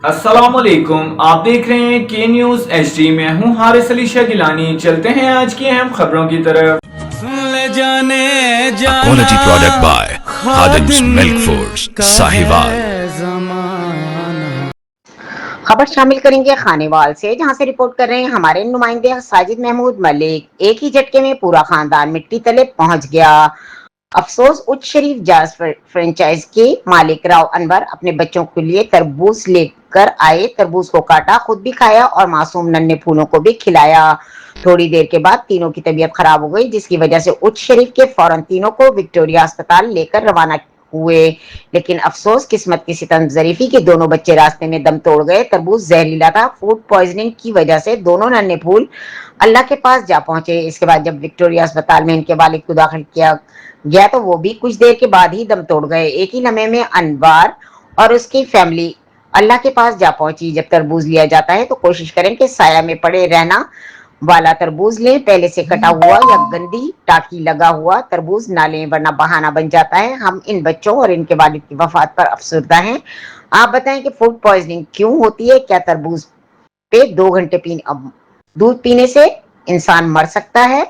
अस्सलामुअलैकुम, आप देख रहे हैं के न्यूज़ HD। मैं हूं हारिस अली शाह गिलानी। चलते हैं आज की अहम खबरों की तरफ। A quality product by Khadim's Milk Foods, Sahiwal। खबर शामिल करेंगे खानेवाल से, जहां से रिपोर्ट कर रहे हैं हमारे नुमाइंदे साजिद महमूद मलिक। एक ही झटके में पूरा खानदान मिट्टी तले पहुंच गया। अफसोस, उच्च शरीफ जाज फ्रेंचाइज के मालिक राव अनवर अपने बच्चों के लिए तरबूज लेकर आए। तरबूज को काटा, खुद भी खाया और मासूम नन्हे फूलों को भी खिलाया। थोड़ी देर के बाद तीनों की तबीयत खराब हो गई, जिसकी वजह से उच्च शरीफ के फौरन तीनों को विक्टोरिया अस्पताल लेकर रवाना हुए। लेकिन अफसोस, किस्मत की सितम जरीफी के दोनों बच्चे रास्ते में दम तोड़ गए। तरबूज जहरीला था। फूड पॉइजनिंग की वजह से दोनों नन्हे फूल अल्लाह के पास जा पहुंचे। इसके बाद जब विक्टोरिया अस्पताल में इनके वालिद को दाखिल किया गया तो वो भी कुछ देर के बाद ही दम तोड़ गए। एक ही लम्हे में अनवर और उसकी फैमिली अल्लाह के पास जा पहुंची। जब तरबूज लिया जाता है तो कोशिश करें कि साया में पड़े रहना वाला तरबूज लें, पहले से कटा हुआ या गंदी टाकी लगा हुआ तरबूज ना लें, वरना बहाना बन जाता है। हम इन बच्चों और इनके वालिद की वफात पर अफसरदा हैं। आप बताएं कि फूड पॉइजनिंग क्यों होती है? क्या तरबूज पे 2 घंटे दूध पीने से इंसान मर सकता है?